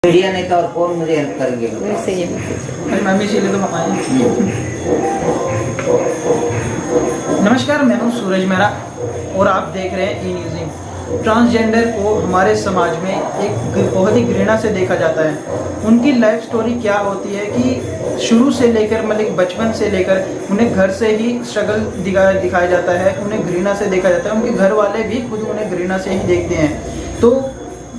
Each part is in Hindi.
मीडिया नहीं तो और कौन मुझे हेल्प करेंगे वैसे ही अरे मैम इसीलिए तो मकान नमस्कार, मैं हूँ सूरज मेहरा और आप देख रहे हैं ई न्यूज़। ट्रांसजेंडर को हमारे समाज में एक बहुत ही घृणा से देखा जाता है। उनकी लाइफ स्टोरी क्या होती है कि शुरू से लेकर मतलब बचपन से लेकर उन्हें घर से ही स्ट्रगल दिखाया जाता है, उन्हें घृणा से देखा जाता है, उनके घर वाले भी खुद उन्हें घृणा से ही देखते हैं। तो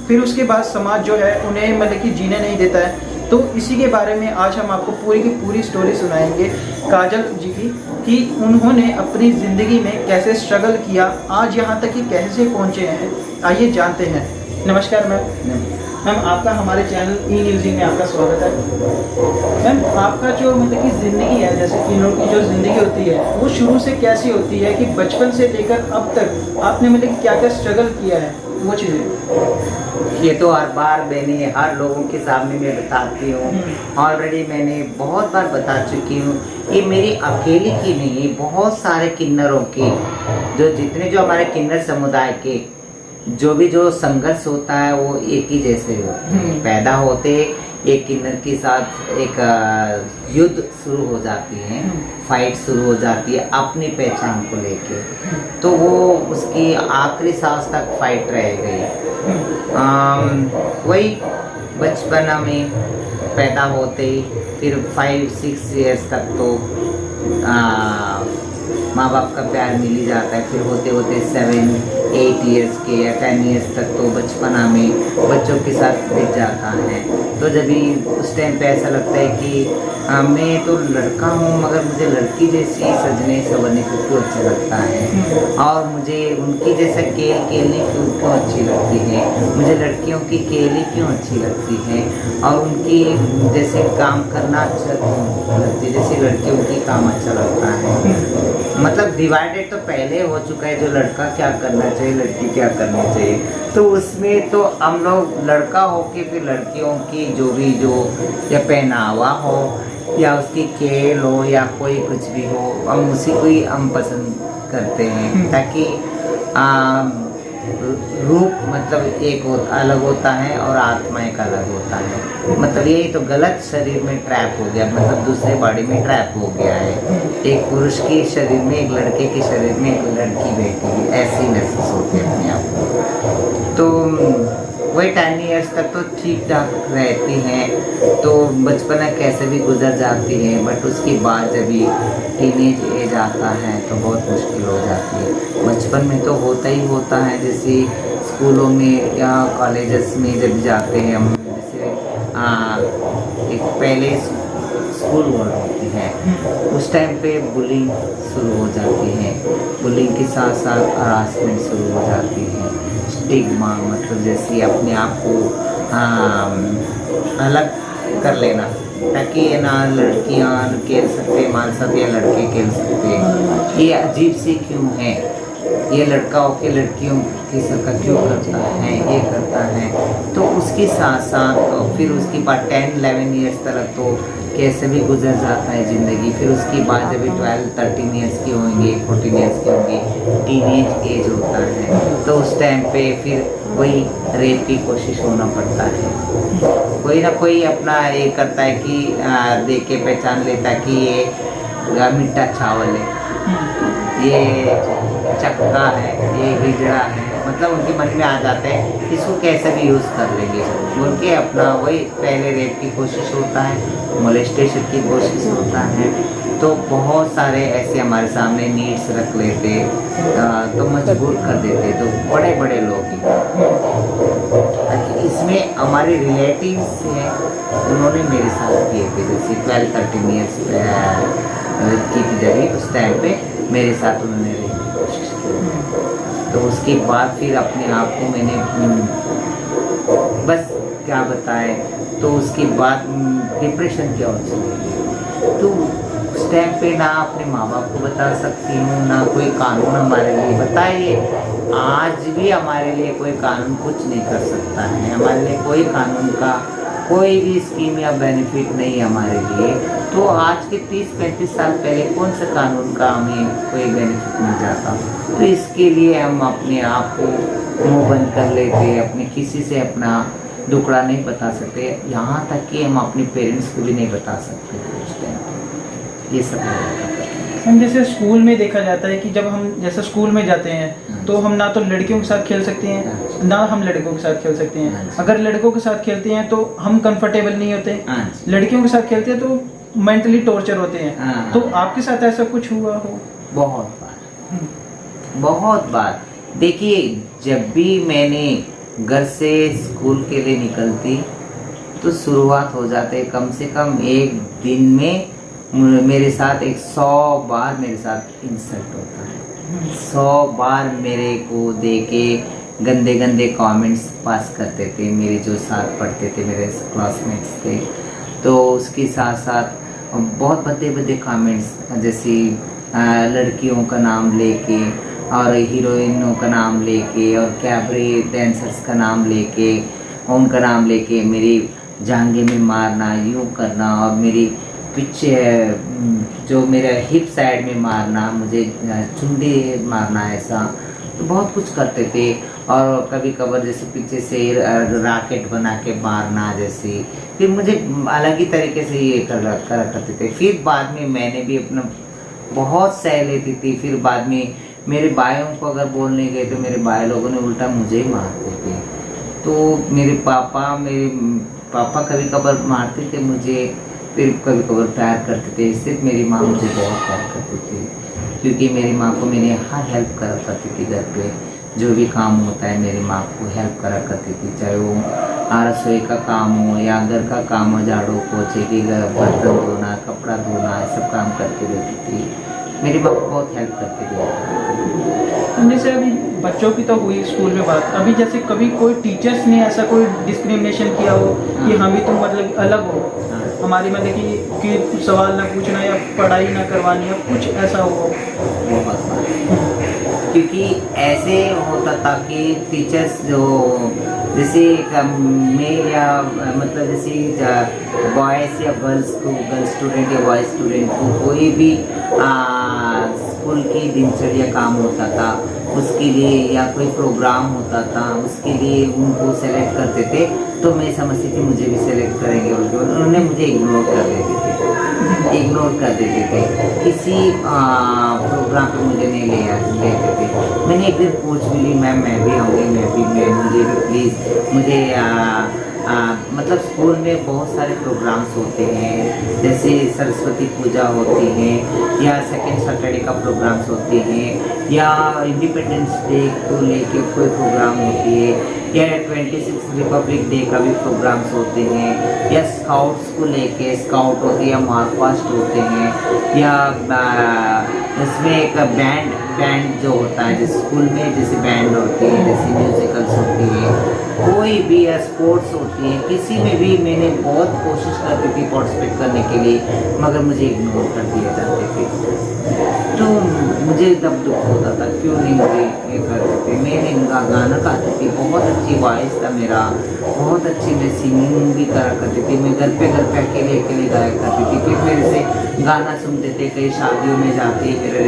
फिर उसके बाद समाज जो है उन्हें मतलब कि जीने नहीं देता है। तो इसी के बारे में आज हम आपको पूरी की पूरी स्टोरी सुनाएंगे काजल जी की कि उन्होंने अपनी ज़िंदगी में कैसे स्ट्रगल किया, आज यहाँ तक कि कैसे पहुँचे हैं। आइए जानते हैं। नमस्कार मैम, आपका हमारे चैनल ई न्यूज़ में आपका स्वागत है। मैम, आपका जो मतलब कि ज़िंदगी है, जैसे कि लोगों की जो ज़िंदगी होती है वो शुरू से कैसी होती है कि बचपन से लेकर अब तक आपने मतलब कि क्या क्या स्ट्रगल किया है वो चीज़ें। ये तो हर बार मैंने हर लोगों के सामने मैं बताती हूँ। ऑलरेडी मैंने बहुत बार बता चुकी हूँ। ये मेरी अकेली की नहीं है, बहुत सारे किन्नरों के जितने हमारे किन्नर समुदाय के जो संघर्ष होता है वो एक ही जैसे पैदा होते एक किन्नर के साथ एक युद्ध शुरू हो जाती है, फाइट शुरू हो जाती है अपनी पहचान को लेके। तो वो उसकी आखिरी सांस तक फाइट रह गई। वही बचपन में पैदा होते ही फिर 5-6 इयर्स तक तो माँ बाप का प्यार मिल ही जाता है। फिर होते होते 7-8 इयर्स के या 10 इयर्स तक तो बचपना में बच्चों के साथ बीत जाता है। तो जब भी उस टाइम पे ऐसा लगता है कि मैं तो लड़का हूँ मगर मुझे लड़की जैसी सजने संवरने को क्यों अच्छा लगता है, और मुझे उनकी जैसा खेलनी क्यों अच्छी लगती है, मुझे लड़कियों की खेली क्यों अच्छी लगती है, और उनकी जैसे काम करना अच्छा लगती है जैसे लड़कियों की काम अच्छा लगता है। मतलब डिवाइडेड तो पहले हो चुका है, जो लड़का क्या करना चाहिए लड़की क्या करनी चाहिए। तो उसमें तो हम लोग लड़का हो के फिर लड़कियों की जो या पहनावा हो या उसकी खेल हो या कोई कुछ भी हो, हम उसी को ही हम पसंद करते हैं, ताकि रूप मतलब एक अलग होता है और आत्मा एक अलग होता है। मतलब यही तो गलत शरीर में ट्रैप हो गया, मतलब दूसरे बॉडी में ट्रैप हो गया है। एक पुरुष के शरीर में एक लड़के के शरीर में एक लड़की बैठी है, ऐसी महसूस होती है अपने आप को। तो वही 10 इयर्स तक तो ठीक ठाक रहती हैं, तो बचपना कैसे भी गुजर जाती है। बट उसके बाद जब टीनेज एज आता है तो बहुत मुश्किल हो जाती है। बचपन में तो होता ही होता है, जैसे स्कूलों में या कॉलेजेस में जब जाते हैं हम, जैसे एक पहले स्कूल वर्ल्ड होती है, उस टाइम पे बुलिंग शुरू हो जाती है। बुलिंग के साथ साथ हरासमेंट शुरू हो जाती है, स्टिग्मा मतलब जैसे अपने आप को अलग कर लेना, ताकि ये ना लड़कियां खेल सकते मान सकते या लड़के खेल सकते। ये अजीब सी क्यों है, ये लड़का होके लड़कियों की सरका क्यों करता है, ये करता है। तो उसके साथ साथ तो फिर उसके बाद 10-11 इयर्स तक तो कैसे भी गुजर जाता है ज़िंदगी। फिर उसके बाद जब 12-13 इयर्स की होंगे, 14 इयर्स की होंगी, टीनेज एज होता है, तो उस टाइम पे फिर वही रेप की कोशिश होना पड़ता है। कोई ना कोई अपना ये करता है कि देख के पहचान लेता है कि ये मिट्टा चावल है, ये चक्का है, ये हिजड़ा है, मतलब उनके मन में आ जाता है इसको कैसे भी यूज़ कर लेंगे बोल के अपना वही पहले रेप की कोशिश होता है, मोलेस्टेशन की कोशिश होता है। तो बहुत सारे ऐसे हमारे सामने नीड्स रख लेते तो मजबूर कर देते, तो बड़े बड़े लोग ही। इसमें हमारे रिलेटिव्स हैं, उन्होंने मेरे साथ किए थे, जैसे 12-13 ईयर्स की थी जब उस टाइम पे मेरे साथ उन्होंने रहने की कोशिश की। तो उसके बाद फिर अपने आप को मैंने बस क्या बताए, तो उसके बाद डिप्रेशन की ओर चली गई। तो उस टाइम पे ना अपने माँ बाप को बता सकती हूँ, ना कोई कानून हमारे लिए बताइए। आज भी हमारे लिए कोई कानून कुछ नहीं कर सकता है, हमारे लिए कोई कानून का कोई भी स्कीम या बेनिफिट नहीं है हमारे लिए। तो आज के 30-35 साल पहले कौन सा कानून का हमें कोई बेनिफिट मिल जाता। तो इसके लिए हम अपने आप को मुँह बंद कर लेते, अपने किसी से अपना दुखड़ा नहीं बता सकते, यहाँ तक कि हम अपने पेरेंट्स को भी नहीं बता सकते थे उस टाइम पे। ये सब हम जैसे स्कूल में देखा जाता है कि जब हम जैसे स्कूल में जाते हैं तो हम ना तो लड़कियों के साथ खेल सकते हैं ना हम लड़कों के साथ खेल सकते हैं। अगर लड़कों के साथ खेलते हैं तो हम कंफर्टेबल नहीं होते, लड़कियों के साथ खेलते हैं तो मेंटली टॉर्चर होते हैं। तो आपके साथ ऐसा कुछ हुआ हो? बहुत बार। देखिए, जब भी मैंने घर से स्कूल के लिए निकलती तो शुरुआत हो जाते कम से कम एक दिन में मेरे साथ 100 बार मेरे साथ इंसल्ट होता है। 100 बार मेरे को देके गंदे गंदे कमेंट्स पास करते थे मेरे जो साथ पढ़ते थे, मेरे क्लासमेट्स थे। तो उसके साथ साथ बहुत भद्दे कमेंट्स, जैसे लड़कियों का नाम लेके और हीरोइनों का नाम लेके और कैबरे डांसर्स का नाम लेके, उनका नाम लेके मेरी जांघे में मारना, यूँ करना और मेरी पीछे जो मेरा हिप साइड में मारना, मुझे चुंडी मारना, ऐसा तो बहुत कुछ करते थे। और कभी कभार जैसे पीछे से रॉकेट बना के मारना, जैसे फिर मुझे अलग ही तरीके से ये करा करते थे। फिर बाद में मैंने भी अपना बहुत सह लेती थी। फिर बाद में मेरे भाइयों को अगर बोलने गए तो मेरे भाई लोगों ने उल्टा मुझे ही मारते थे। तो मेरे पापा कभी कभार मारते थे मुझे, फिर कभी कभार प्यार करते थे। इससे मेरी माँ मुझे बहुत प्यार करती थी, क्योंकि मेरी माँ को मैंने हर हेल्प करा करती थी। घर पे जो भी काम होता है मेरी माँ को हेल्प करा करती थी, चाहे वो रसोई का काम हो या घर का काम हो, झाड़ू पोछे की, बर्तन धोना, कपड़ा धोना, सब काम करके देती थी। मेरी माँ बहुत हेल्प करती थी। जैसे अभी बच्चों की तो हुई स्कूल में बात, अभी जैसे कभी कोई टीचर्स ने ऐसा कोई डिस्क्रिमिनेशन किया हो कि हाँ भी तुम मतलब अलग हो, हमारी मतलब कि सवाल ना पूछना या पढ़ाई ना करवानी या कुछ ऐसा हो? बहुत बार, क्योंकि ऐसे होता था कि टीचर्स जो जैसे मेल या मतलब जैसे बॉयज़ या गर्ल्स स्टूडेंट या बॉयज़ स्टूडेंट को कोई भी स्कूल की दिनचर्या काम होता था, उसके लिए या कोई प्रोग्राम होता था उसके लिए उनको सेलेक्ट करते थे, तो मैं समझती थी मुझे भी सेलेक्ट करेंगे। उन्होंने मुझे इग्नोर कर देते थे, किसी प्रोग्राम पे मुझे नहीं लेते थे। मैंने एक दिन पूछ भी ली, मैम मैं भी आऊँगी, मुझे भी प्लीज़, मुझे मतलब स्कूल में बहुत सारे प्रोग्राम्स होते हैं, जैसे सरस्वती पूजा होती है या सेकेंड सैटरडे का प्रोग्राम्स होते हैं या इंडिपेंडेंस डे को लेके कोई प्रोग्राम होती है या 26 रिपब्लिक डे का भी प्रोग्राम्स होते हैं या स्काउट्स को लेके स्काउट होते हैं या मार्च पास्ट होते हैं या इसमें एक बैंड जो होता है जिस स्कूल में जैसे बैंड होती है, जैसे म्यूजिकल्स होती है, कोई भी स्पोर्ट्स होती है, किसी में भी मैंने बहुत कोशिश करती थी पार्टिसिपेट करने के लिए, मगर मुझे इग्नोर कर दिए जाते थे। तो मुझे तब दुख होता था, क्यों नहीं मुझे ये करते थे। मैंने गाना गाती थी, बहुत अच्छी वॉइस था मेरा, बहुत अच्छी मैं सिंगिंग भी करा करती थी। मैं घर पे अकेले गाया करती थी। फिर मेरे से गाना सुनते थे, कई शादियों में जाते मेरे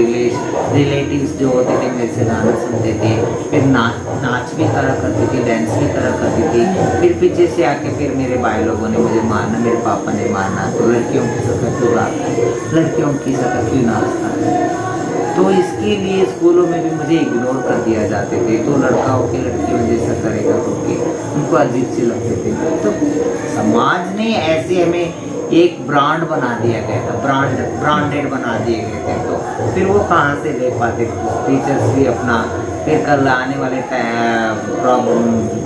रिलेटिव्स जो होते थे मेरे से गाना सुनते थे। फिर नाच भी करा करती थी, डांस भी करा करती थी। फिर पीछे से आके फिर मेरे भाई लोगों ने मुझे मारना, मेरे पापा ने मारना, तो लड़कियों की सतह क्यों गाता है, लड़कियों की सतह क्यों नाचता है। तो इसके लिए स्कूलों में भी मुझे इग्नोर कर दिया जाते थे। तो लड़का होकर लड़कियों जैसा करेगा तो उनको अजीब से लगते थे। तो समाज ने ऐसे हमें एक ब्रांड बना दिया गया था, ब्रांडेड बना दिए गए थे। तो फिर वो कहाँ से ले पाते टीचर्स भी अपना, फिर कल आने वाले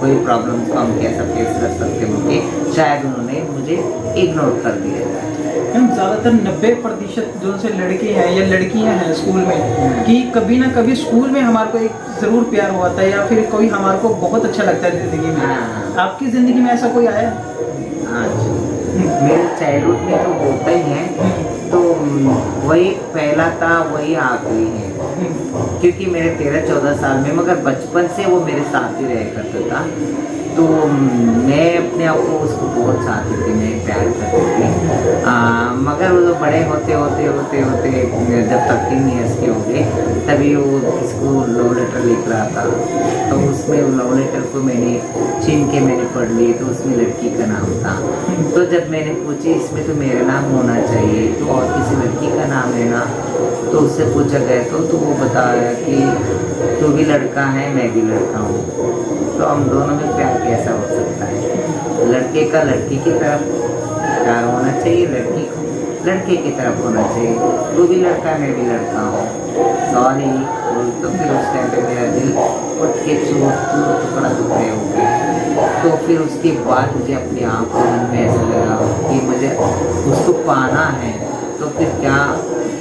कोई प्रॉब्लम को हम कैसा फेस कर सकते हैं, शायद उन्होंने मुझे इग्नोर कर दिया जाए। हम ज़्यादातर 90% जो से लड़के हैं या लड़कियां हैं स्कूल में कि कभी ना कभी स्कूल में हमारे को एक ज़रूर प्यार हुआ था या फिर कोई हमारे को बहुत अच्छा लगता है ज़िंदगी में। आपकी ज़िंदगी में ऐसा कोई आया? हाँ जी, मेरे चाइल्डहुड में तो होता ही है। तो वही पहला था, वही आखिरी है। क्योंकि मेरे 13-14 साल में, मगर बचपन से वो मेरे साथ ही रह करता था। तो मैं अपने आप को उसको बहुत चाहती थी, मैं प्यार करती थी। मगर वो बड़े होते जब 13 ईयर्स के हो गए, तभी वो किसको लव लेटर लिख रहा था। तो उसमें वो लव लेटर को मैंने छीन के मैंने पढ़ ली, तो उसमें लड़की का नाम था। तो जब मैंने पूछी इसमें तो मेरा नाम होना चाहिए, तो और किसी लड़की का नाम है ना, तो उससे पूछा गया तो वो बताया कि तू भी लड़का है, मैं भी लड़का हूँ, तो हम दोनों में प्यार कैसा हो सकता है। लड़के का लड़की की तरफ प्यार होना चाहिए, लड़की को लड़के की तरफ होना चाहिए। तू भी लड़का है, मैं भी लड़का हूँ, सॉरी। तो फिर उस टाइम पे मेरा दिल उठ के टुकड़ा टुकड़े हो गए। तो फिर उसके बाद मुझे अपने आप को मन में ऐसा लगा कि मुझे उसको पाना है, तो फिर क्या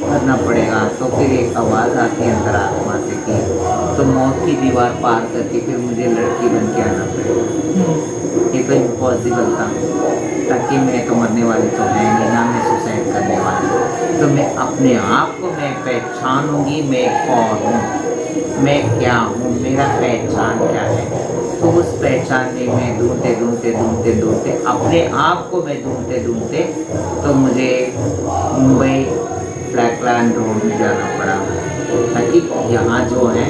करना पड़ेगा। तो फिर एक आवाज़ आती है अंतरात्मा से कि तो मौत की दीवार पार करके फिर मुझे लड़की बन के आना पड़ेगा। ये तो इम्पॉसिबल था, ताकि मैं तो मरने वाली तो है नहीं ना, मैं सुसाइड करने वाली। तो मैं अपने आप को मैं पहचानूंगी, मैं कौन हूँ, मैं क्या हूँ, मेरा पहचान क्या है। तो उस पहचान में मैं ढूंढते अपने आप को मैं ढूंढते तो मुझे मुंबई फ्लैगलैंड रोड में जाना पड़ा, ताकि यहाँ जो है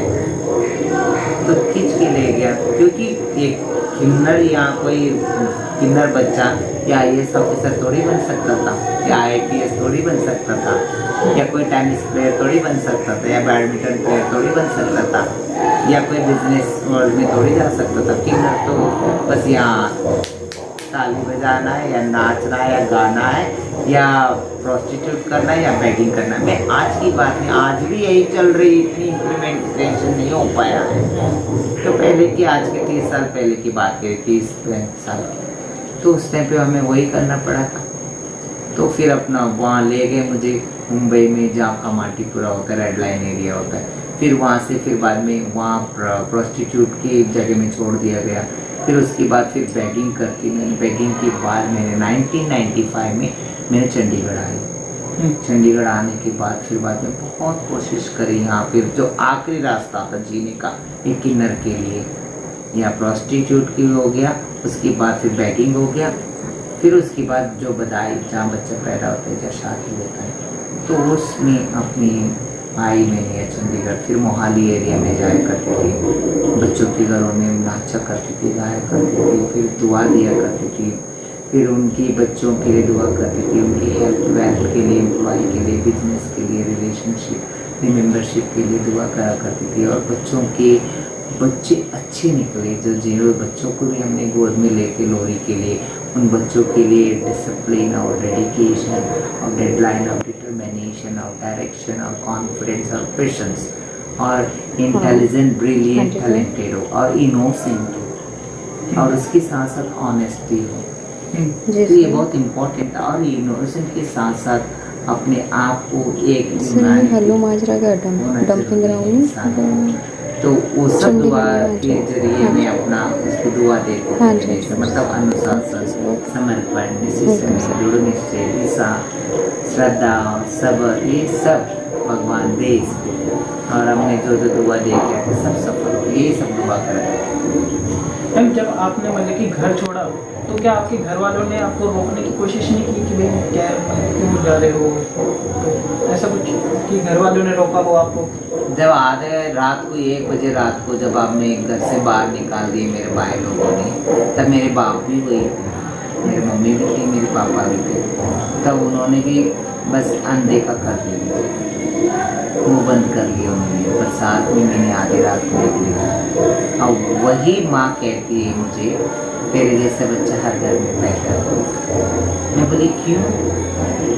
तो खींच के ले गया। क्योंकि एक किन्नर या कोई किन्नर बच्चा या IAS ऑफिसर थोड़ी बन सकता था, या IPS थोड़ी बन सकता था, या कोई टेनिस प्लेयर थोड़ी बन सकता था, या बैडमिंटन प्लेयर थोड़ी बन सकता था, या कोई बिजनेस वर्ल्ड में थोड़ी जा सकता था। किन्नर तो बस यहाँ ताली बजाना है, या नाचना है, या गाना है, या प्रोस्टिट्यूट करना है, या बेगिंग करना है। मैं आज की बात नहीं, आज भी यही चल रही, इतनी इम्प्लीमेंटेशन नहीं हो पाया है। तो पहले की, आज के 30 साल पहले की बात है, 30-35 साल की, तो उस टाइम पे हमें वही करना पड़ा था। तो फिर अपना वहाँ ले गए मुझे मुंबई में, जहाँ का माटीपुरा होता है, रेड लाइन एरिया होता है। फिर वहाँ से फिर बाद में वहाँ प्रोस्टिट्यूट की जगह में छोड़ दिया गया। फिर उसके बाद फिर बेगिंग करती, मैंने बेगिंग के बाद मैंने 1995 में मैंने चंडीगढ़ आई। चंडीगढ़ आने के बाद फिर बाद में बहुत कोशिश करी यहाँ, फिर जो आखिरी रास्ता था जीने का एक किन्नर के लिए, या प्रोस्टिट्यूट की हो गया, उसके बाद फिर बेगिंग हो गया, फिर उसके बाद जो बधाई, जहाँ बच्चा पैदा होता है, जहाँ शादी होता है, तो उसमें अपनी आई मैंने चंडीगढ़। फिर मोहाली एरिया में जाया करती थी, बच्चों के घरों में नाचा करती थी, गाया करती थी, फिर दुआ दिया करती थी, फिर उनकी बच्चों के लिए दुआ करती थी, उनकी हेल्थ वेल्थ के लिए, एम्प्लॉय के लिए, बिजनेस के लिए, रिलेशनशिप मेंबरशिप के लिए दुआ करा करती थी। और बच्चों के बच्चे अच्छे निकले, जो 0 बच्चों को भी हमने गोद में लेके लोरी के लिए, उन बच्चों के लिए डिसिप्लिन और डेडिकेशन और डेडलाइन और डिटर्मिनेशन और डायरेक्शन और कॉन्फिडेंस और पेशेंस और इंटेलिजेंट, ब्रिलियंट, टैलेंटेड हो और इनोसेंट हो, और उसके साथ साथ ऑनेस्टी हो। तो ये बहुत इम्पोर्टेंट था। और इनोसेंट के साथ साथ अपने आप को एक हेलो माजरा का डंपिंग ग्राउंड, तो वो सब दुआ के जरिए मैं अपना उसको दुआ देती हूँ। मतलब अनुशासन, समर्पण, दृढ़ निश्चय, दिशा, श्रद्धा, सब्र, ये सब भगवान दे इसको। और हमने जो दुआ दे के सब सफल हो, ये सब दुआ करें। जब आपने मतलब कि घर छोड़ा, तो क्या आपके घर वालों ने आपको रोकने की कोशिश नहीं की कि भाई क्या क्यों जा रहे हो, तो ऐसा कुछ कि घर वालों ने रोका हो आपको? जब आधे रात को 1 बजे रात को जब आपने घर से बाहर निकाल दिए मेरे भाई लोगों ने, तब मेरे बाप भी वही थे, मेरी मम्मी भी थी, मेरे पापा भी थे। तब उन्होंने भी बस अनदेखा कर दिया, मुँह बंद कर लिया उन्होंने। बरसात में मैंने आधी रात को निकली, और वही माँ कहती है मुझे, तेरे जैसा बच्चा हर घर में पैदा हो। मैं बोली क्यों?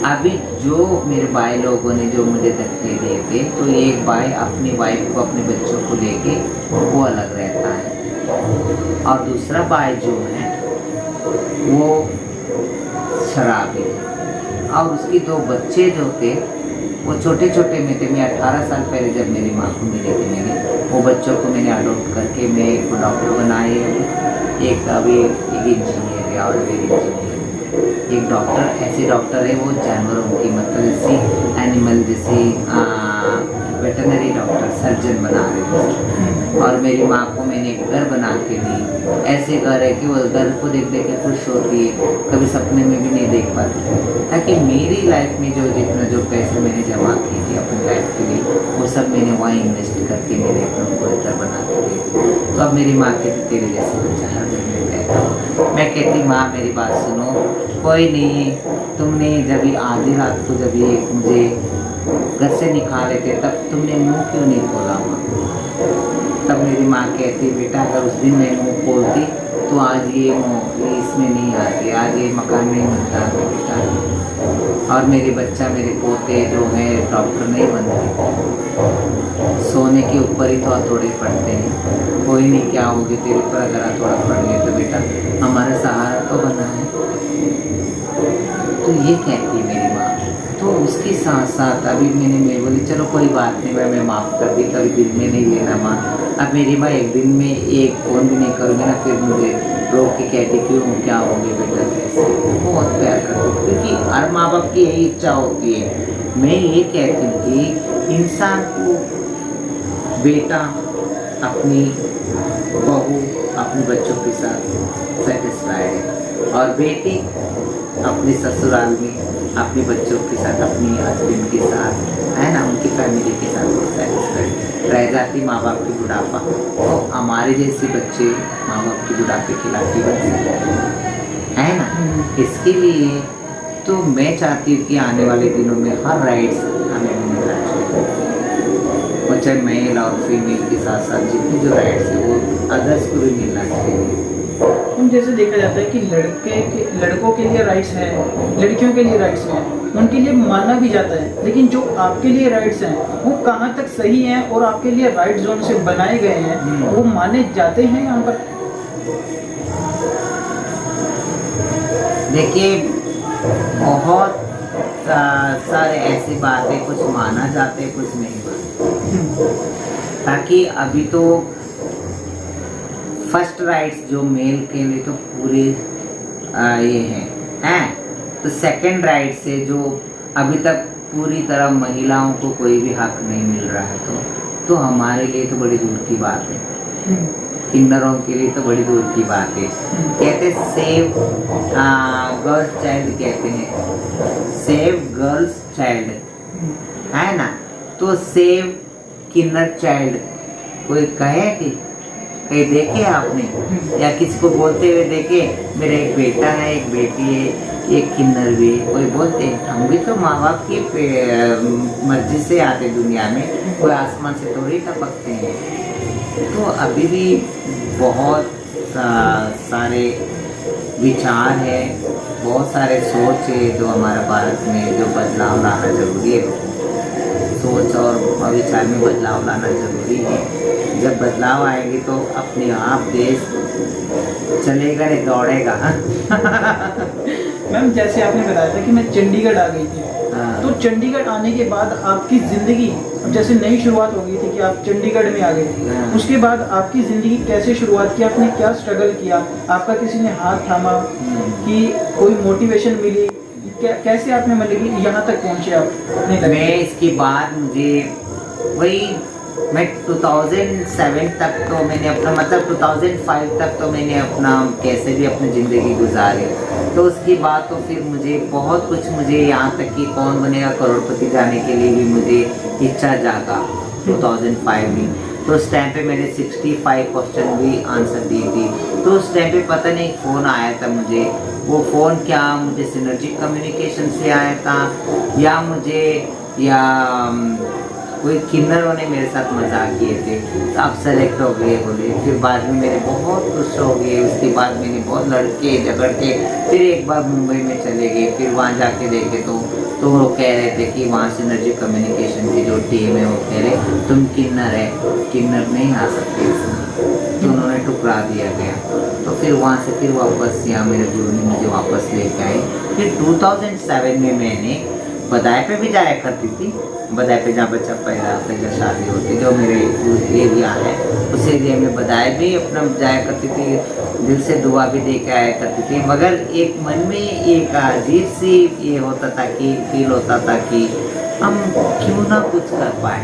अभी जो मेरे भाई लोगों ने जो मुझे धक्के दिए थे, तो एक भाई अपनी वाइफ को, अपने बच्चों को लेके वो अलग रहता है, और दूसरा भाई जो है वो शराबी है, और उसके 2 बच्चे जो थे वो छोटे छोटे में थे। मैं 18 साल पहले जब मेरी माँ को मिली थी, मैंने वो बच्चों को मैंने अडॉप्ट करके मैं एक डॉक्टर बनाए, एक अभी एक इंजीनियर है, और इंजीनियर। एक डॉक्टर ऐसे डॉक्टर है वो जानवरों की मतलब जैसे एनिमल जैसे वेटनरी डॉक्टर सर्जन बना रहे थे। और मेरी माँ को मैंने एक घर बना के दी, ऐसे घर है कि वो घर को देख देख के खुश होती है, कभी सपने में भी नहीं देख पाती, ताकि मेरी लाइफ में जो जितना जो पैसे मैंने जमा किए थे अपनी लाइफ के लिए वो सब मैंने वहाँ इन्वेस्ट करके मेरे अपने को घर बना के दिए। तो अब मेरी माँ कहती तेरे जैसे बच्चा हर घर में रहता। मैं कहती माँ मेरी बात सुनो, कोई नहीं, तुमने जब आधी रात को जब ये मुझे घर से निकाले थे तब तुमने मुंह क्यों नहीं खोला माँ? तब मेरी माँ कहती बेटा अगर उस दिन मैं मुंह खोलती तो आज ये इसमें नहीं आती, आज ये मकान नहीं मिलता बेटा। और मेरे बच्चा मेरे पोते जो हैं डॉक्टर नहीं बनते, सोने के ऊपर ही तो हथौड़े पड़ते हैं। कोई नहीं क्या होगी तेरे ऊपर अगर हथौड़ा पड़ गया तो बेटा हमारा सहारा तो बना है। तो ये कहती मेरी माँ। तो उसके साथ साथ अभी मैं बोली चलो कोई बात नहीं मैं माफ़ कर दी, कभी दिल में नहीं लेना माँ। अब मेरी माँ एक दिन में एक फ़ोन भी नहीं करूँगी ना फिर मुझे रोक के कहती क्यों क्या हो गया बेटा कैसे। बहुत प्यार करती क्योंकि हर माँ बाप की यही इच्छा होती है। मैं ये कहती हूँ कि इंसान को बेटा अपनी बहू अपने बच्चों के साथ सेटिस्फाइड है और बेटी अपने ससुराल में अपने बच्चों के साथ अपनी हस्बैंड के साथ है ना उनकी फैमिली के साथ सेटिस्फाइड रह जाती। माँ बाप की बुढ़ापा तो हमारे जैसे बच्चे माँ बाप की बुढ़ापे के खिलाफ ही बन सकते है ना। इसके लिए तो मैं चाहती हूँ कि आने वाले दिनों में हर राइट्स हमें मिलना चाहिए और चाहे मेल और फीमेल के साथ साथ जितने जो राइट्स है वो अदर्स को भी मिलना चाहिए। जैसे देखा जाता है कि लड़कों के लिए राइट्स हैं, लड़कियों के लिए राइट्स हैं, उनके लिए माना भी जाता है, लेकिन जो आपके लिए राइट्स हैं वो कहाँ तक सही हैं और आपके लिए राइट जोन से बनाए गए हैं वो माने जाते हैं यहाँ पर? देखिए बहुत सारे ऐसी बातें कुछ माना जाते कुछ नहीं माना, ताकि अभी तो फर्स्ट राइट्स जो मेल के लिए तो पूरे ये हैं तो सेकंड राइट से जो अभी तक पूरी तरह महिलाओं को कोई भी हक नहीं मिल रहा है तो हमारे लिए तो बड़ी दूर की बात है, किन्नरों के लिए तो बड़ी दूर की बात है। कहते सेव गर्ल्स चाइल्ड, कहते हैं सेव गर्ल्स चाइल्ड है ना, तो सेव किन्नर चाइल्ड कोई कहे कि कहीं देखे आपने या किसी को बोलते हुए देखे मेरा एक बेटा है एक बेटी है एक किन्नर भी कोई बोलते हैं? हम भी तो माँ बाप की मर्जी से आते दुनिया में, कोई आसमान से थोड़ी टपकते हैं। तो अभी भी बहुत सारे विचार है, बहुत सारे सोच है जो हमारे भारत में जो बदलाव लाना जरूरी है। सोच और विचार में बदलाव लाना जरूरी है। जब बदलाव आएगी तो अपने आप देश चलेगा नहीं दौड़ेगा। मैम जैसे आपने बताया था कि मैं चंडीगढ़ आ गई थी, तो चंडीगढ़ आने के बाद आपकी ज़िंदगी जैसे नई शुरुआत हो गई थी कि आप चंडीगढ़ में आ गए, उसके बाद आपकी ज़िंदगी कैसे शुरुआत की, आपने क्या स्ट्रगल किया, आपका किसी ने हाथ थामा कि कोई मोटिवेशन मिली, कैसे आपने मतलब कि यहाँ तक पहुँचे आप? मैं इसके बाद मुझे वही मैं 2007 तक तो मैंने अपना मतलब 2005 तक तो मैंने अपना कैसे भी अपनी ज़िंदगी गुजारी। तो उसके बाद तो फिर मुझे बहुत कुछ मुझे यहाँ तक कि कौन बनेगा करोड़पति जाने के लिए भी मुझे इच्छा जागा 2005 में। तो उस टाइम पे मैंने 65 क्वेश्चन भी आंसर दी थी। तो उस टाइम पे पता नहीं फ़ोन आया था मुझे, वो फ़ोन क्या मुझे सिनर्जी कम्युनिकेशन से आया था या कोई किन्नरों ने मेरे साथ मजाक किए थे। तो आप सेलेक्ट हो गए बोले, फिर बाद में मेरे बहुत खुश हो गए। उसके बाद मैंने बहुत लड़के झगड़ के फिर एक बार मुंबई में चले गए। फिर वहाँ जाके देखे तो वो कह रहे थे कि वहाँ सिनर्जी कम्युनिकेशन की जो टीम है वो कह रहे तुम किन्नर है, किन्नर नहीं आ सकते इसमें। तो उन्होंने ठुकरा दिया गया। तो फिर वहाँ से फिर वापस यहाँ मेरे गुरु ने मुझे वापस लेके आए। फिर 2007 में मैंने बधाई पे भी जाया करती थी। बधाई पे जहाँ बच्चा पैदा होता है, जहाँ शादी होती है, जो मेरे एरिया है उस एरिया में बधाई भी अपना जाया करती थी, दिल से दुआ भी दे के आया करती थी। मगर एक मन में एक अजीब सी ये होता था कि फील होता था कि हम क्यों ना कुछ कर पाए।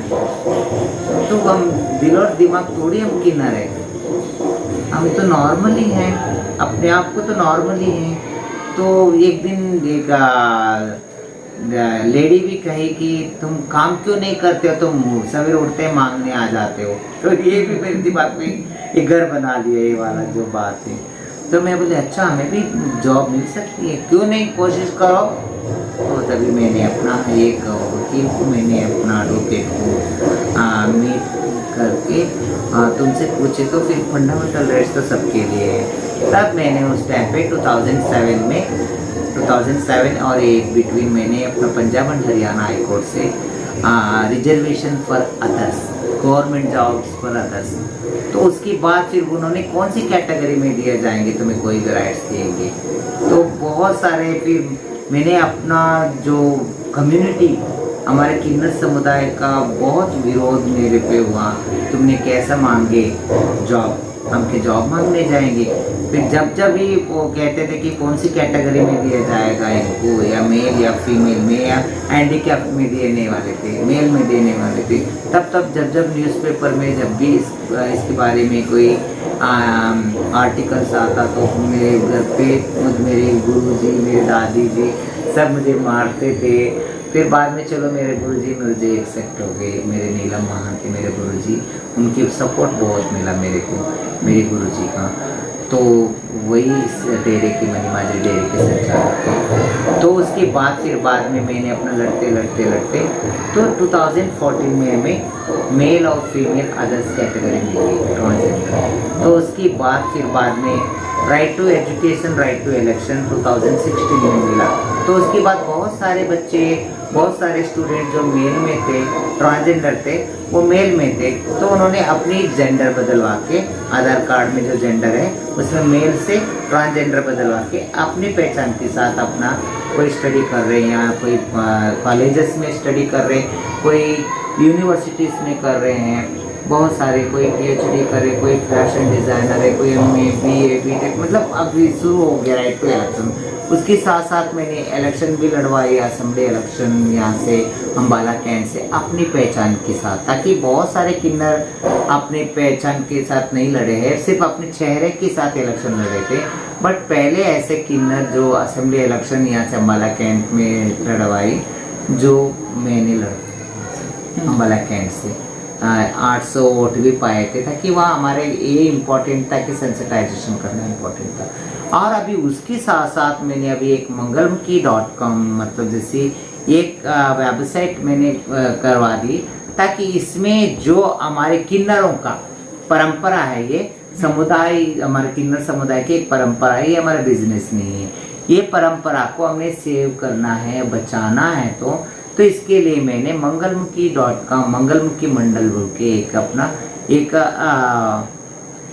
तो हम दिल और दिमाग थोड़ी हम किन्नर है, हम तो नॉर्मली हैं, अपने आप को तो नॉर्मली हैं। तो एक दिन एक लेडी भी कही कि तुम काम क्यों नहीं करते हो, तुम सवेरे उठते मांगने आ जाते हो। तो ये भी मेरे दिमाग में एक घर बना लिया ये वाला जो बात है। तो मैं बोले अच्छा हमें भी जॉब मिल सकती है, क्यों नहीं कोशिश करो। तो तभी मैंने अपना एक वकील को मैंने अपना एडवोकेट को मीट करके तुमसे पूछे तो फिर फंडामेंटल राइट्स तो सबके लिए है। तब मैंने उस टाइम पे 2007 और 8 बिटवीन मैंने अपना Punjab and Haryana high court से reservation for others, government jobs for others. तो उसके बाद फिर उन्होंने कौन सी कैटेगरी में दिए जाएंगे तुम्हें कोई भी राइट्स देंगे। तो बहुत सारे फिर मैंने अपना जो कम्युनिटी हमारे किन्नर समुदाय का बहुत विरोध मेरे पे हुआ, तुमने कैसा मांगे जॉब, हम के जॉब मांगने जाएंगे। फिर जब भी वो कहते थे कि कौन सी कैटेगरी में दिया जाएगा इनको, या मेल या फीमेल में, या हैंडीकैप में देने वाले थे, मेल में देने वाले थे। तब जब न्यूज़पेपर में जब भी इसके बारे में कोई आर्टिकल्स आता तो मेरे घर पे मेरे गुरुजी, मेरे दादी जी सब मुझे मारते थे। फिर बाद में चलो मेरे गुरुजी मुझे एक्सेप्ट हो गए, मेरे नीलम महांती मेरे गुरुजी, उनकी सपोर्ट बहुत मिला मेरे को, मेरे गुरुजी का। तो वही इस डेरे की मनी माजरी डेरे के संचालक थे। तो उसके बाद में मैंने अपना लड़ते तो 2014 में हमें मेल और फीमेल अदर्स कैटेगरी मिली ट्रांसजेंडर। तो उसके बाद में right to education, right to election 2016 में मिला। तो उसके बाद बहुत सारे बच्चे, बहुत सारे स्टूडेंट जो मेल में थे, ट्रांसजेंडर थे, वो मेल में थे, तो उन्होंने अपनी जेंडर बदलवा के, आधार कार्ड में जो जेंडर है उसमें मेल से ट्रांसजेंडर बदलवा के अपनी पहचान के साथ अपना कोई स्टडी कर रहे हैं, या कोई कॉलेजेस में स्टडी कर रहे हैं, कोई यूनिवर्सिटीज़ में कर रहे हैं, बहुत सारे, कोई PhD करे, कोई फैशन डिज़ाइनर है, कोई MA BA BTech, मतलब अभी शुरू हो गया राइट टू इलेक्शन। उसके साथ साथ मैंने इलेक्शन भी लड़वाई, असेंबली इलेक्शन यहाँ से अम्बाला कैंट से अपनी पहचान के साथ, ताकि बहुत सारे किन्नर अपनी पहचान के साथ नहीं लड़े हैं, सिर्फ अपने चेहरे के साथ इलेक्शन लड़े थे। बट पहले ऐसे किन्नर जो असेंबली इलेक्शन यहाँ से अम्बाला कैंट में लड़वाई, जो मैंने लड़ा अम्बाला कैंट से 800 वोट भी पाए थे, ताकि वहाँ हमारे ये इम्पोर्टेंट था कि सेंसिटाइजेशन करना इम्पोर्टेंट था। और अभी उसके साथ साथ मैंने अभी एक मंगलमुखी.com मतलब जैसी एक वेबसाइट मैंने करवा दी, ताकि इसमें जो हमारे किन्नरों का परंपरा है, ये समुदाय, हमारे किन्नर समुदाय की एक परंपरा है, ये हमारा बिजनेस नहीं है, ये परंपरा को हमें सेव करना है, बचाना है। तो इसके लिए मैंने मंगलमुखी.com, मंगलमुखी मंडल बोल के एक अपना एक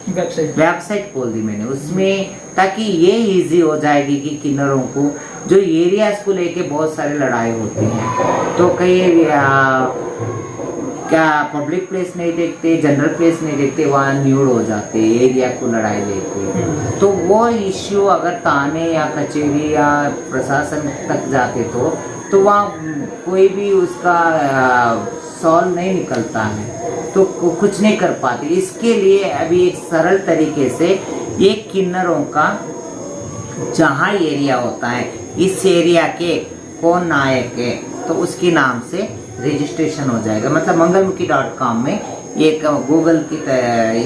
वेबसाइट खोल दी मैंने उसमें, ताकि ये इजी हो जाएगी कि किन्नरों को जो एरियाज को लेके बहुत सारी लड़ाई होती हैं, तो कई क्या पब्लिक प्लेस नहीं देखते, जनरल प्लेस नहीं देखते, वहाँ न्यूड हो जाते, एरिया को लड़ाई लेते। तो वो इश्यू अगर थाने या कचहरी या प्रशासन तक जाते तो वहाँ कोई भी उसका सॉल्व नहीं निकलता है, तो कुछ नहीं कर पाते। इसके लिए अभी एक सरल तरीके से एक किन्नरों का जहाँ एरिया होता है, इस एरिया के कौन नायक है, तो उसके नाम से रजिस्ट्रेशन हो जाएगा। मतलब मंगलमुखी.com में एक गूगल की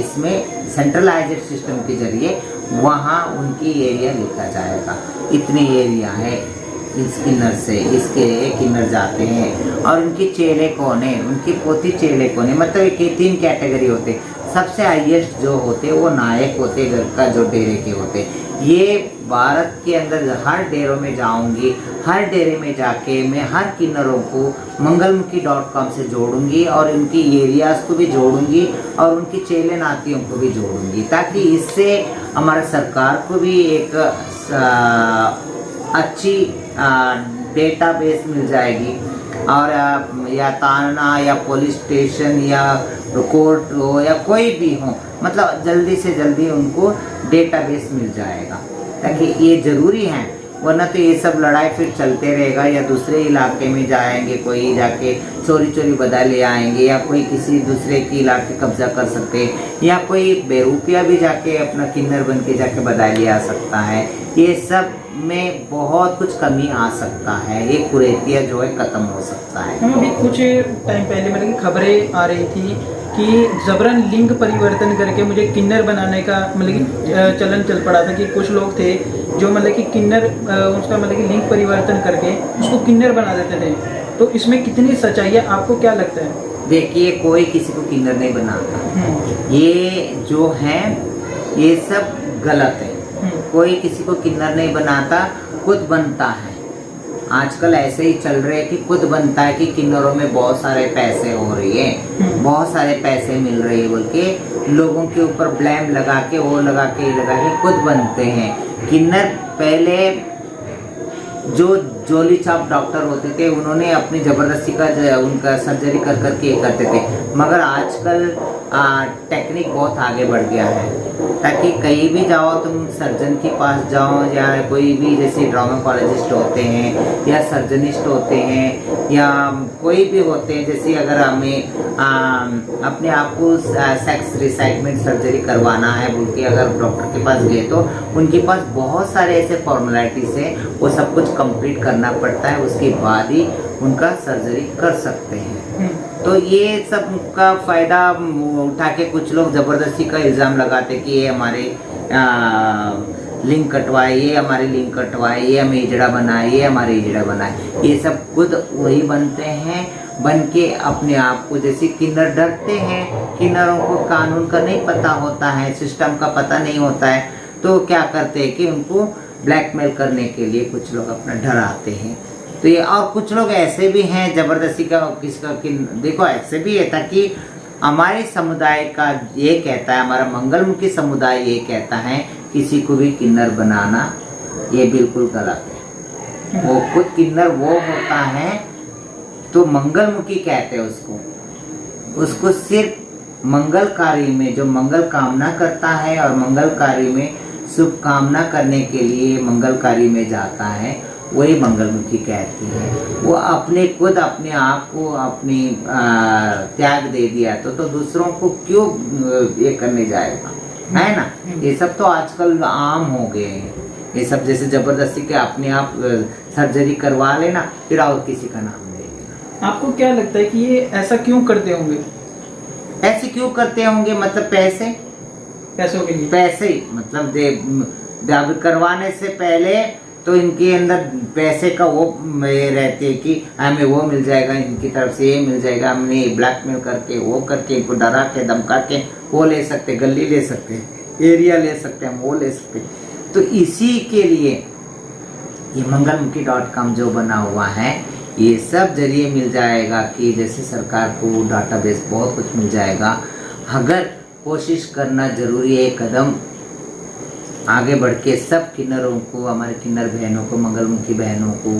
इसमें सेंट्रलाइज्ड सिस्टम के जरिए वहाँ उनकी एरिया लिखा जाएगा, इतने एरिया है इस किन्नर से, इसके किन्नर जाते हैं, और उनके चेले कौन है, उनके पोती चेले कौन है। मतलब एक 3 कैटेगरी होते, सबसे हाईएस्ट जो होते वो नायक होते घर का, जो डेरे के होते। ये भारत के अंदर हर डेरों में जाऊंगी, हर डेरे में जाके मैं हर किन्नरों को मंगलमुखी.com से जोड़ूंगी, और उनकी एरियाज को भी जोड़ूंगी, और उनकी चेले नातियों को भी जोड़ूंगी, ताकि इससे हमारा सरकार को भी एक अच्छी डेटाबेस मिल जाएगी और या थाना या पुलिस स्टेशन या कोर्ट हो या कोई भी हो, मतलब जल्दी से जल्दी उनको डेटाबेस मिल जाएगा, ताकि ये ज़रूरी है, वरना तो ये सब लड़ाई फिर चलते रहेगा, या दूसरे इलाके में जाएंगे, कोई जाके चोरी चोरी बदा ले आएंगे, या कोई किसी दूसरे के इलाके कब्जा कर सकते हैं, या कोई बेरूपिया भी जाके अपना किन्नर बन के जाके बदा ले आ सकता है। ये सब में बहुत कुछ कमी आ सकता है, ये कुरीतियाँ जो है ख़त्म हो सकता है। हम अभी कुछ टाइम पहले मतलब कि खबरें आ रही थी कि जबरन लिंग परिवर्तन करके मुझे किन्नर बनाने का मतलब कि चलन चल पड़ा था, कि कुछ लोग थे जो मतलब कि किन्नर उसका मतलब कि लिंग परिवर्तन करके उसको किन्नर बना देते थे। तो इसमें कितनी सच्चाई है, आपको क्या लगता है? देखिए, कोई किसी को किन्नर नहीं बनाता, ये जो है ये सब गलत है। कोई किसी को किन्नर नहीं बनाता, खुद बनता है। आजकल ऐसे ही चल रहे हैं कि खुद बनता है कि किन्नरों में बहुत सारे पैसे हो रही है, बहुत सारे पैसे मिल रहे हैं बोल के लोगों के ऊपर ब्लेम लगा के वो लगा के खुद बनते हैं किन्नर। पहले जो जोली छाप डॉक्टर होते थे उन्होंने अपनी ज़बरदस्ती का उनका सर्जरी कर करके ये करते थे, मगर आजकल टेक्निक बहुत आगे बढ़ गया है, ताकि कहीं भी जाओ तुम सर्जन के पास जाओ, या कोई भी जैसे ट्रॉमाकोलॉजिस्ट होते हैं या सर्जनिस्ट होते हैं या कोई भी होते हैं, जैसे अगर हमें अपने आप को सेक्स रिसाइटमेंट सर्जरी करवाना है बोल के अगर डॉक्टर के पास गए तो उनके पास बहुत सारे ऐसे फॉर्मेलिटीज़ हैं, वो सब कुछ कंप्लीट करना पड़ता है, उसके बाद ही उनका सर्जरी कर सकते हैं। तो ये सब का फ़ायदा उठा के कुछ लोग ज़बरदस्ती का इल्ज़ाम लगाते कि ये हमारे लिंग कटवाए, ये हमारे लिंग कटवाए, ये हमें इजड़ा बनाए, ये हमारे इजड़ा बनाए। ये सब खुद वही बनते हैं, बन के अपने आप को जैसे किन्नर डरते हैं, किन्नरों को कानून का नहीं पता होता है, सिस्टम का पता नहीं होता है, तो क्या करते हैं कि उनको ब्लैकमेल करने के लिए कुछ लोग अपना डराते हैं। तो ये और कुछ लोग ऐसे भी हैं ज़बरदस्ती का किसका देखो ऐसे भी है, ताकि हमारे समुदाय का ये कहता है, हमारा मंगलमुखी समुदाय ये कहता है किसी को भी किन्नर बनाना ये बिल्कुल गलत है। वो खुद किन्नर वो होता है तो मंगलमुखी कहते हैं उसको सिर्फ मंगल कार्य में जो मंगल कामना करता है और मंगल कार्य में शुभ कामना करने के लिए मंगल कार्य में जाता है, वही मंगलमुखी कहती है। वो अपने खुद अपने आप को अपनी त्याग दे दिया तो दूसरों को क्यों ये करने जाएगा, है ना। ये सब तो आजकल आम हो गए हैं, ये सब जैसे जबरदस्ती के अपने आप सर्जरी करवा लेना फिर और किसी का नाम ले लेना। आपको क्या लगता है कि ये ऐसा क्यों करते होंगे? ऐसे क्यों करते होंगे, मतलब पैसों के लिए। पैसे मतलब जब करवाने से पहले तो इनके अंदर पैसे का वो रहती है कि हमें वो मिल जाएगा, इनकी तरफ से ये मिल जाएगा, हमने ब्लैकमेल करके वो करके इनको डरा के धमका के वो ले सकते, गली ले सकते, एरिया ले सकते, हम वो ले सकते। तो इसी के लिए ये मंगलमुखी.com जो बना हुआ है, ये सब जरिए मिल जाएगा कि जैसे सरकार को डाटाबेस बहुत कुछ मिल जाएगा। अगर कोशिश करना जरूरी है, कदम आगे बढ़ के सब किन्नरों को, हमारे किन्नर बहनों को, मंगलमुखी बहनों को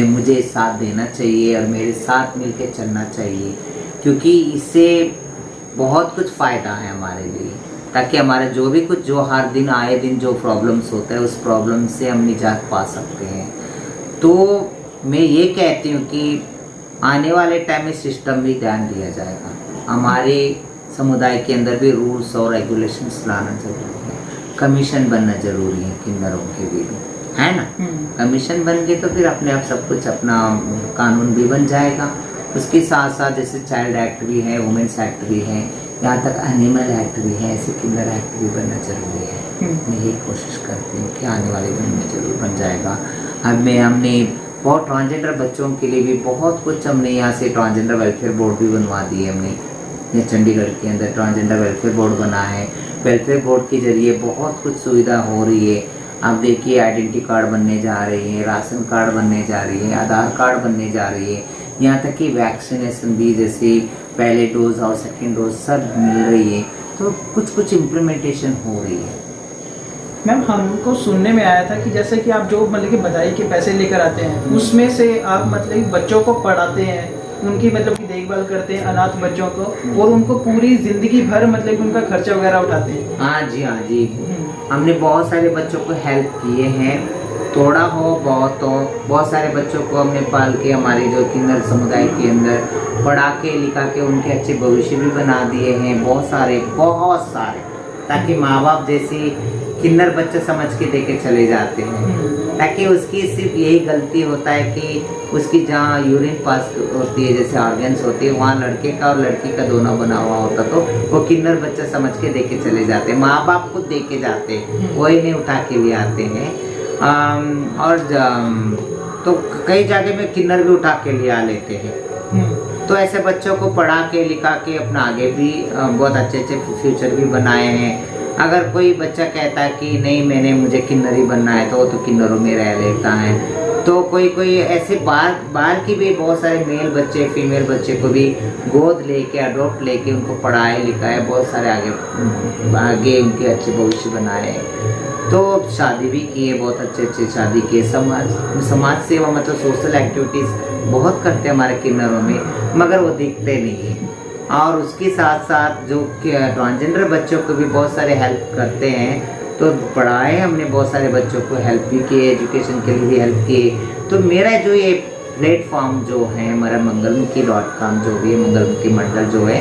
मुझे साथ देना चाहिए और मेरे साथ मिलके चलना चाहिए, क्योंकि इससे बहुत कुछ फ़ायदा है हमारे लिए, ताकि हमारा जो भी कुछ जो हर दिन आए दिन जो प्रॉब्लम्स होता है उस प्रॉब्लम से हम निजात पा सकते हैं। तो मैं ये कहती हूँ कि आने वाले टाइम में सिस्टम भी ध्यान दिया जाएगा, हमारे समुदाय के अंदर भी रूल्स और रेगुलेशंस लाना जरूरी है, कमीशन बनना जरूरी है किन्नरों के भी, है ना। कमीशन बन गए तो फिर अपने आप सब कुछ अपना कानून भी बन जाएगा। उसके साथ साथ जैसे चाइल्ड एक्ट भी है, वुमेन्स एक्ट भी है, यहाँ तक एनिमल एक्ट भी है, ऐसे किन्नर एक्ट भी बनना जरूरी है। मैं यही कोशिश करती हूँ कि आने वाले दिन में जरूर बन जाएगा। हमने बहुत ट्रांसजेंडर बच्चों के लिए भी बहुत कुछ हमने यहाँ से ट्रांसजेंडर वेलफेयर बोर्ड भी बनवा दिए हमने, ये चंडीगढ़ के अंदर ट्रांसजेंडर वेलफेयर बोर्ड बना है। वेलफेयर बोर्ड के जरिए बहुत कुछ सुविधा हो रही है। आप देखिए आइडेंटिटी कार्ड बनने जा रही है, राशन कार्ड बनने जा रही है, आधार कार्ड बनने जा रही है, यहाँ तक कि वैक्सीनेशन भी जैसे पहले डोज और सेकेंड डोज सब मिल रही है। तो कुछ कुछ इम्प्लीमेंटेशन हो रही है। मैम हमको सुनने में आया था कि जैसे कि आप जो मतलब कि बधाई के पैसे लेकर आते हैं उसमें से आप मतलब कि बच्चों को पढ़ाते हैं, उनकी मतलब कि देखभाल करते हैं अनाथ बच्चों को, और उनको पूरी जिंदगी भर मतलब कि उनका खर्चा वगैरह उठाते हैं। हाँ जी। हमने बहुत सारे बच्चों को हेल्प किए हैं, थोड़ा हो बहुत हो, बहुत सारे बच्चों को हमने पाल के हमारे जो किन्नर समुदाय के अंदर पढ़ा के लिखा के उनके अच्छे भविष्य भी बना दिए हैं, बहुत सारे, ताकि माँ बाप जैसी किन्नर बच्चे समझ के देके चले जाते हैं, ताकि उसकी सिर्फ यही गलती होता है कि उसकी जहाँ यूरिन पास होती है, जैसे ऑर्गन्स होती है, वहाँ लड़के का और लड़की का दोनों बना हुआ होता, तो वो किन्नर बच्चा समझ के देके चले जाते हैं, माँ बाप खुद देके जाते हैं, वही नहीं उठा के ले आते हैं। तो कई जगह में किन्नर भी उठा के ले आ लेते हैं। तो ऐसे बच्चों को पढ़ा के लिखा के अपना आगे भी बहुत अच्छे फ्यूचर भी बनाए हैं। अगर कोई बच्चा कहता है कि नहीं मुझे किन्नरी बनना है, तो वो तो किन्नरों में रह लेता है। तो कोई ऐसे बाहर की भी बहुत सारे मेल बच्चे फीमेल बच्चे को भी गोद लेके अडॉप्ट लेके उनको पढ़ाए लिखाए, बहुत सारे आगे उनके अच्छे भविष्य बनाए। तो शादी भी किए, बहुत अच्छे शादी किए। समाज सेवा मतलब सोशल एक्टिविटीज़ बहुत करते हैं हमारे किन्नरों में, मगर वो दिखते नहीं हैं। और उसके साथ साथ जो ट्रांसजेंडर बच्चों को भी बहुत सारे हेल्प करते हैं, तो पढ़ाए हमने बहुत सारे बच्चों को, हेल्प भी किए, एजुकेशन के लिए भी हेल्प किए। तो मेरा जो ये प्लेटफॉर्म जो है हमारा मंगलमुखी.com जो भी है, मंगलमुखी मंडल जो है,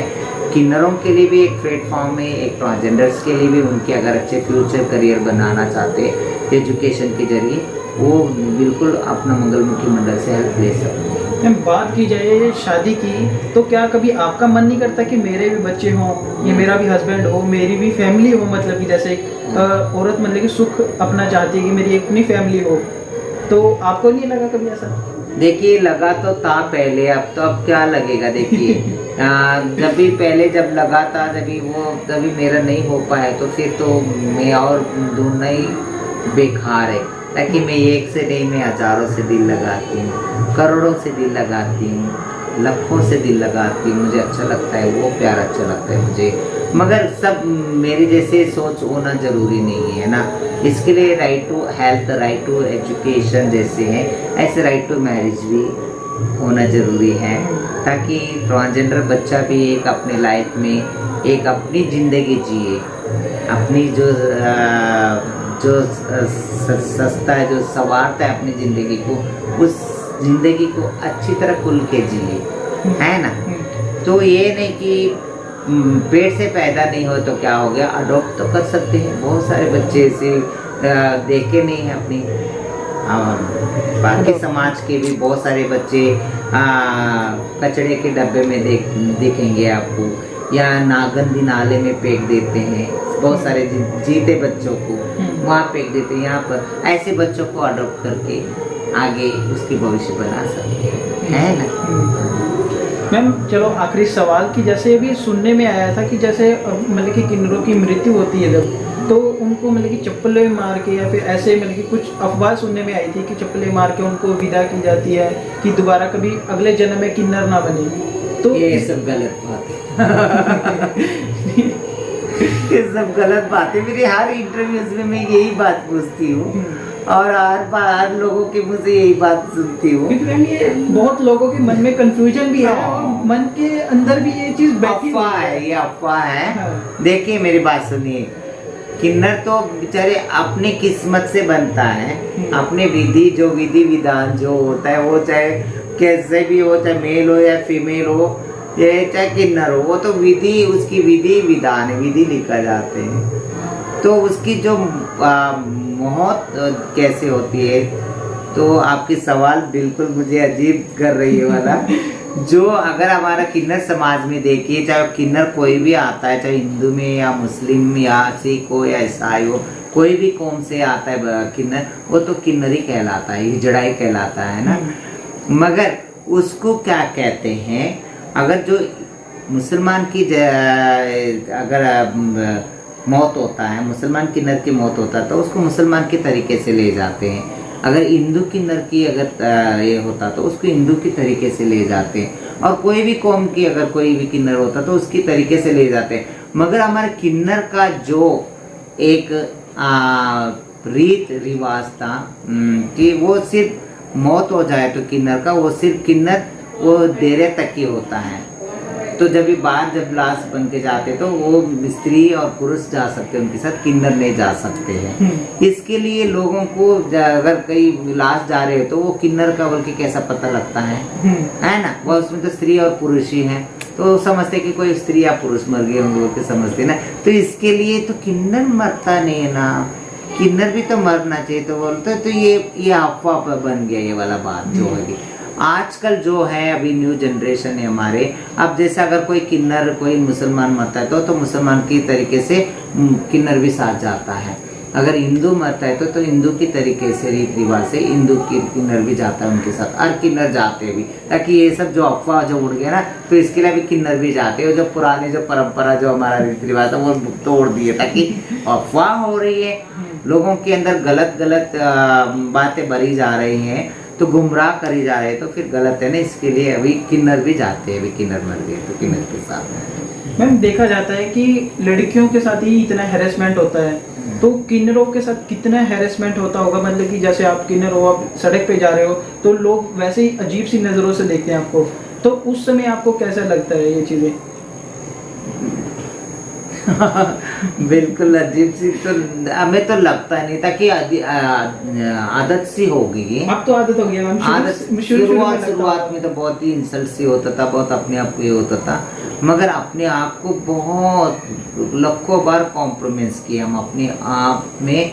किन्नरों के लिए भी एक प्लेटफॉर्म है, एक ट्रांसजेंडर्स के लिए भी, उनके अगर अच्छे फ्यूचर करियर बनाना चाहते हैं एजुकेशन के जरिए, वो बिल्कुल अपना मंगलमुखी मंडल से हेल्प ले सकते हैं। मैम बात की जाए शादी की, तो क्या कभी आपका मन नहीं करता कि मेरे भी बच्चे हों, ये मेरा भी हस्बैंड हो, मेरी भी फैमिली हो, मतलब कि जैसे औरत मतलब कि सुख अपना चाहती है कि मेरी अपनी फैमिली हो, तो आपको नहीं लगा कभी ऐसा? देखिए लगा तो था पहले, अब क्या लगेगा। देखिए जब लगा था, जब मेरा नहीं हो पाया, तो फिर तो मैं और ढूंढना ही बेकार है। ताकि मैं एक से नहीं, मैं हजारों से दिल लगाती हूँ, करोड़ों से दिल लगाती हूँ, लाखों से दिल लगाती हूँ। मुझे अच्छा लगता है, वो प्यार अच्छा लगता है मुझे, मगर सब मेरे जैसे सोच होना ज़रूरी नहीं है ना। इसके लिए right to health, right to education जैसे हैं, ऐसे राइट टू मैरिज भी होना ज़रूरी है, ताकि ट्रांसजेंडर बच्चा भी एक अपने लाइफ में एक अपनी ज़िंदगी जिए, अपनी जो सस्ता है, जो संवारता है अपनी ज़िंदगी को, उस ज़िंदगी को अच्छी तरह खुल के जिए, है ना। तो ये नहीं कि पेट से पैदा नहीं हो तो क्या हो गया, अडॉप्ट तो कर सकते हैं। बहुत सारे बच्चे ऐसे देखे नहीं हैं अपनी, बाकी समाज के भी बहुत सारे बच्चे कचड़े के डब्बे में देखेंगे आपको, या गंदी नाले में फेंक देते हैं। बहुत सारे जीते बच्चों को वहाँ फेंक देते हैं। यहाँ पर ऐसे बच्चों को अडॉप्ट करके आगे उसकी भविष्य बना सकते हैं, है ना। मैम चलो आखिरी सवाल कि जैसे अभी सुनने में आया था कि जैसे मतलब कि किन्नरों की मृत्यु होती है जब, तो उनको मतलब कि चप्पलें मार के, या फिर ऐसे मतलब कि कुछ अफवाह सुनने में आई थी कि चप्पलें मार के उनको विदा की जाती है कि दोबारा कभी अगले जन्म में किन्नर ना बने। तो ये सब गलत बात है। ये सब गलत बात है। मेरे हर इंटरव्यूज में मैं यही बात पूछती हूँ, और हर लोगों के मुँह से यही बात सुनती हूँ। ये बहुत लोगों के मन में कंफ्यूजन भी है, और मन के अंदर भी ये चीज बैठी अफवाह है, ये अफवाह है। हाँ। देखिए मेरी बात सुनिए, किन्नर तो बेचारे अपनी किस्मत से बनता है, अपने विधि विधान जो होता है, वो चाहे कैसे भी हो, चाहे मेल हो या फीमेल हो, ये चाहे किन्नर हो, वो तो उसकी विधि विधान है, विधि लिखा जाते हैं। तो उसकी जो मौत कैसे होती है, तो आपकी सवाल बिल्कुल मुझे अजीब कर रही है वाला। जो अगर हमारा किन्नर समाज में देखिए, चाहे किन्नर कोई भी आता है, चाहे हिंदू में या मुस्लिम या सिख हो या ईसाई हो, कोई भी कौम से आता है किन्नर, वो तो किन्नरी कहलाता है, हिजड़ाई कहलाता है ना। मगर उसको क्या कहते हैं, अगर जो मुसलमान की अगर मौत होता है, मुसलमान किन्नर की मौत होता है, तो उसको मुसलमान के तरीके से ले जाते हैं। अगर हिंदू किन्नर की अगर ये होता तो उसको हिंदू की तरीके से ले जाते हैं, और कोई भी कौम की अगर कोई भी किन्नर होता तो उसकी तरीके से ले जाते हैं। मगर हमारे किन्नर का जो एक रीत रिवाज था कि वो सिर्फ मौत हो जाए तो किन्नर का, वो सिर्फ किन्नर वो देर तक ही होता है। तो जब जब लाश बन के जाते तो वो स्त्री और पुरुष जा सकते, उनके साथ किन्नर नहीं जा सकते हैं। इसके लिए लोगों को अगर कहीं लाश जा रहे हो तो वो किन्नर का बल्कि कैसा पता लगता है ना, वो उसमें तो स्त्री और पुरुष ही है, तो समझते कि कोई स्त्री या पुरुष मर गए होंगे, वो समझते ना। तो इसके लिए तो किन्नर मरता नहीं है ना, किन्नर भी तो मरना चाहिए। तो बोलते तो ये अफवाह बन गया ये वाला बात जो है। आजकल जो है अभी न्यू जनरेशन है हमारे, अब जैसे अगर कोई किन्नर कोई मुसलमान मरता है तो मुसलमान की तरीके से किन्नर भी साथ जाता है। अगर हिंदू मरता है तो हिंदू की तरीके से रीत रिवाज से हिंदू की किन्नर भी जाता है उनके साथ, और किन्नर जाते भी, ताकि ये सब जो अफवाह जो उड़ गया ना, तो इसके लिए भी किन्नर भी जाते हैं। जो पुराने जो परंपरा जो हमारा रीति रिवाज था वो तोड़ दिए, ताकि अफवाह हो रही है, लोगों के अंदर गलत बातें भरी जा रही हैं, तो गुमराह करी जा रहे हैं, तो फिर गलत है ना। इसके लिए अभी किन्नर भी जाते हैं, अभी किन्नर मर गए तो किन्नर के साथ। मैम देखा जाता है कि लड़कियों के साथ ही इतना हैरेसमेंट होता है, तो किन्नरों के साथ कितना हैरेसमेंट होता होगा? मतलब कि जैसे आप किन्नर हो, आप सड़क पे जा रहे हो तो लोग वैसे ही अजीब सी नज़रों से देखते हैं आपको, तो उस समय आपको कैसा लगता है ये चीज़ें? बिल्कुल अजीब सी तो हमें तो लगता नहीं था कि आदत सी हो गई। अब तो आदत हो गई है। आदत शुरुआत में तो बहुत ही इंसल्ट सी होता था, बहुत अपने आप को ये होता था, मगर अपने आप को बहुत लाखों बार कॉम्प्रोमाइज किया। हम अपने आप में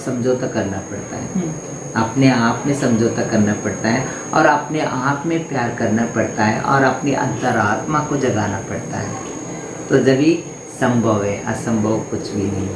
समझौता करना पड़ता है, अपने आप में समझौता करना पड़ता है, और अपने आप में प्यार करना पड़ता है, और अपनी अंतरात्मा को जगाना पड़ता है, तो जब ही संभव है, असंभव कुछ भी नहीं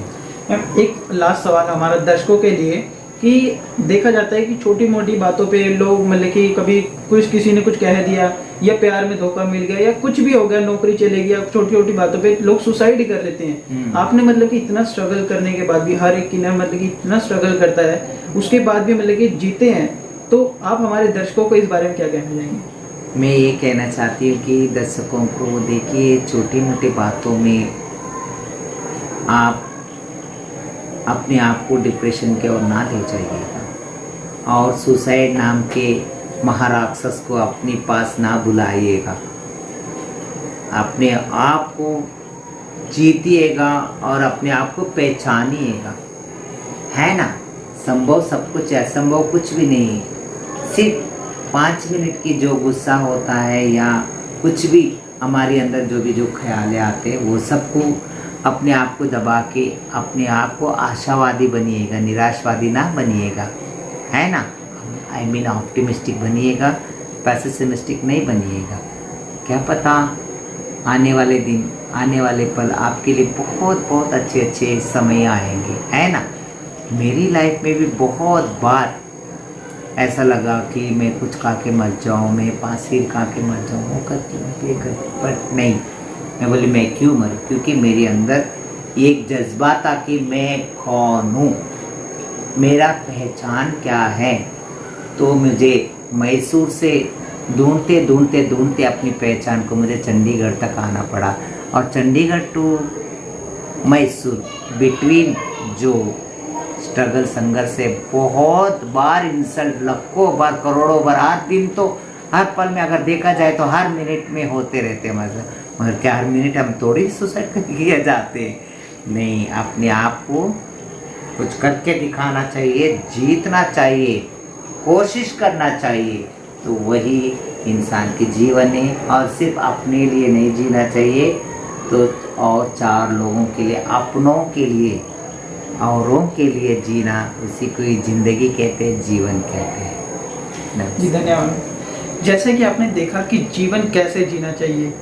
है। एक लास्ट सवाल हमारा दर्शकों के लिए कि देखा जाता है कि छोटी मोटी बातों पे लोग मतलब कि कभी किसी ने कुछ कह दिया, या प्यार में धोखा मिल गया, या कुछ भी हो गया, नौकरी चले गया, छोटी छोटी बातों पे लोग सुसाइड ही कर लेते हैं। आपने मतलब कि इतना स्ट्रगल करने के बाद भी, हर एक किन्नर मतलब कि इतना स्ट्रगल करता है, उसके बाद भी मतलब कि जीते हैं, तो आप हमारे दर्शकों को इस बारे में क्या कहना चाहेंगे? मैं ये कहना चाहती हूँ कि दर्शकों को देखिए, छोटी मोटी बातों में आप अपने आप को डिप्रेशन की ओर ना ले जाइएगा, और सुसाइड नाम के महाराक्षस को अपने पास ना बुलाइएगा। अपने आप को जीतिएगा और अपने आप को पहचानिएगा, है ना। संभव सब कुछ है, असंभव कुछ भी नहीं है। सिर्फ 5 मिनट की जो गुस्सा होता है या कुछ भी हमारे अंदर जो भी जो ख्याल आते हैं, वो सबको अपने आप को दबा के अपने आप को आशावादी बनिएगा, निराशवादी ना बनिएगा, है ना। आई मीन ऑप्टिमिस्टिक बनिएगा, पेसिमिस्टिक नहीं बनिएगा। क्या पता आने वाले दिन, आने वाले पल आपके लिए बहुत बहुत अच्छे समय आएंगे, है ना। मेरी लाइफ में भी बहुत बार ऐसा लगा कि मैं कुछ खा के मर जाऊँ, मैं फांसी खा के मर जाऊँ, वो करती बट नहीं। मैं बोली मैं क्यों मरूं, क्योंकि मेरे अंदर एक जज्बा था कि मैं कौन हूँ, मेरा पहचान क्या है। तो मुझे मैसूर से ढूंढते अपनी पहचान को मुझे चंडीगढ़ तक आना पड़ा, और चंडीगढ़ टू मैसूर बिटवीन जो स्ट्रगल संघर्ष से बहुत बार इंसल्ट, लाखों बार, करोड़ों बार, हर दिन तो हर पल में अगर देखा जाए तो हर मिनट में होते रहते हैं मगर क्या हर मिनट हम थोड़ी सुसाइड किए जाते हैं। नहीं, अपने आप को कुछ करके दिखाना चाहिए, जीतना चाहिए, कोशिश करना चाहिए, तो वही इंसान की जीवन है। और सिर्फ अपने लिए नहीं जीना चाहिए, तो और 4 लोगों के लिए, अपनों के लिए, औरों के लिए जीना, उसी को ही जिंदगी कहते हैं, जीवन कहते हैं। जी धन्यवाद। जैसे कि आपने देखा कि जीवन कैसे जीना चाहिए,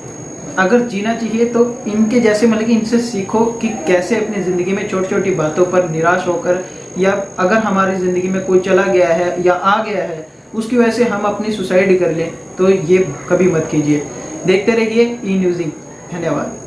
अगर जीना चाहिए तो इनके जैसे मतलब कि इनसे सीखो कि कैसे अपनी ज़िंदगी में छोटी छोटी बातों पर निराश होकर, या अगर हमारी ज़िंदगी में कोई चला गया है या आ गया है, उसकी वजह से हम अपनी सुसाइड कर लें, तो ये कभी मत कीजिए। देखते रहिए ई न्यूज़िंग। धन्यवाद।